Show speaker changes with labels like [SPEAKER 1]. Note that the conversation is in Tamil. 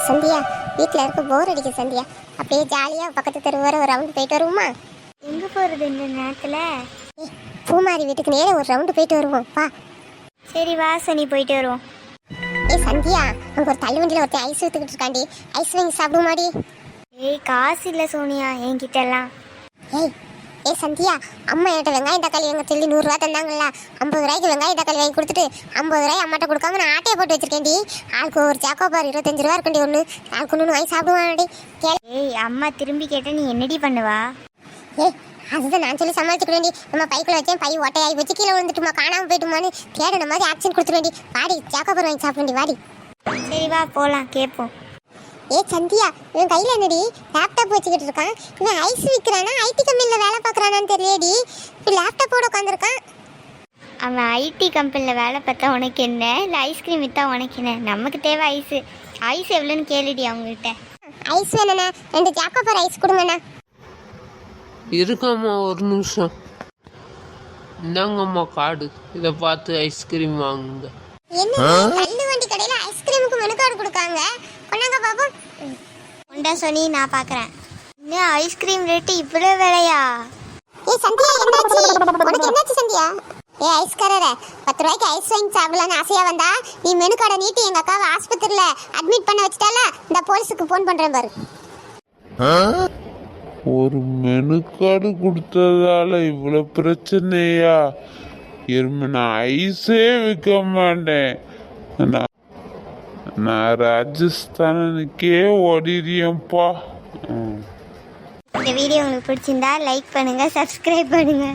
[SPEAKER 1] சந்தியா, வீட்டில் இருக்க போர் அடிக்க சந்தியா. அப்படியே ஜாலியாக பக்கத்து தெரு வர ஒரு ரவுண்டு போயிட்டு வருவோமா?
[SPEAKER 2] எங்கே போகிறது இந்த நேரத்தில்?
[SPEAKER 1] பூமாரி வீட்டுக்கு நேரே ஒரு ரவுண்டு போயிட்டு வருவோம் வா.
[SPEAKER 2] சரி வா சனி, போயிட்டு வருவோம்.
[SPEAKER 1] சந்தியா, அங்கே ஒரு தள்ளுவண்டியில் ஒருத்தன் ஐஸ் ஊற்றுக்கிட்டு இருக்காண்டி. ஐஸ் வாங்கி சாப்பிடுமாடி?
[SPEAKER 2] காசு இல்லை சோனியா என்கிட்டலாம்.
[SPEAKER 1] சந்தியா, அம்மா என்கிட்ட வெங்காயம் தக்காளி வாங்க சொல்லி 100 ரூபா தந்தாங்கல்ல, 50 ரூபாய்க்கு வெங்காயம் தக்காளி வாங்கி கொடுத்துட்டு 50 ரூபாய் அம்மாட்ட கொடுக்காம நான் ஆட்டையை போட்டு வச்சிருக்கேன்டி. ஆளுக்கு ஒரு சாக்கோபார் 25 ரூபா இருக்கண்டி. ஒன்று ஆளுக்கு ஒன்று வாங்கி சாப்பிடுவாடி.
[SPEAKER 2] அம்மா திரும்பி கேட்ட நீ என்னடி பண்ணுவா?
[SPEAKER 1] அதுதான் நான் சொல்லி சமாளிச்சுக்கிறேன்டி. நம்ம பைக்குள்ள வச்சேன், பை ஓட்டையாகி வச்சு கீழே விழுந்துட்டுமா, காணாமல் போயிட்டுமான்னு தேடின மாதிரி ஆக்ஷன் கொடுத்துருவேண்டி. வாடி, சாக்கோபார் வாங்கி சாப்பிடுண்டி வாடி.
[SPEAKER 2] சரி வா போகலாம், கேட்போம்.
[SPEAKER 1] சந்தியா, இவன் கையில் என்னடி லேப்டாப் வச்சுக்கிட்டு இருக்கான்? இவன் ஐஸ் விற்கிறானா ஐடி கம்பெனியில் வேலை பார்க்குறானான்னு தெரியலடி. இப்போ லேப்டாப்போட உட்காந்துருக்கான்.
[SPEAKER 2] அவன் ஐடி கம்பெனியில் வேலை பார்த்தா உனக்கு என்ன, இல்லை ஐஸ்கிரீம் விற்றா உனக்கு என்ன? நமக்கு தேவை ஐஸு. ஐஸ் எவ்வளோன்னு கேளுடி அவங்ககிட்ட.
[SPEAKER 1] ஐஸ் வேணுண்ணா, 2 சாக்கோபார் ஐஸ் கொடுங்கண்ணா.
[SPEAKER 3] இருக்காம்மா, ஒரு நிமிஷம். இந்தாங்கம்மா கார்டு, இதை பார்த்து ஐஸ்கிரீம் வாங்குங்க.
[SPEAKER 1] என்ன தள்ளு வண்டி கடையில் ஐஸ்கிரீமுக்கு மெனு கார்டு கொடுக்காங்க? கொண்டாங்க பாப்போம்.
[SPEAKER 2] உண்டா சோனி, நான் பார்க்குறேன். இன்னும் ஐஸ்கிரீம் ரேட்டு இவ்வளோ விலையா?
[SPEAKER 1] சந்தியா, என்னாச்சு உனக்கு? என்னாச்சு சந்தியா? ஐஸ்காரரே, 10 ரூபாய்க்கு ஐஸ் வாங்கி சாப்பிடலான்னு ஆசையா வந்தா நீ மெனு கார்டை நீட்டி எங்க அக்காவை ஆஸ்பத்திரியில் அட்மிட் பண்ண வச்சுட்டால. இந்த போலீஸுக்கு ஃபோன் பண்றேன் பாரு.
[SPEAKER 4] ஒரு மெனு கார்டு கொடுத்ததால இவ்வளோ பிரச்சனையா? நான் ஐஸே விற்க மாட்டேன். நான் ராஜஸ்தானுக்கே ஓடிறியப்பா.
[SPEAKER 2] இந்த வீடியோ உங்களுக்கு பிடிச்சிருந்தா லைக் பண்ணுங்க, சப்ஸ்கிரைப் பண்ணுங்க.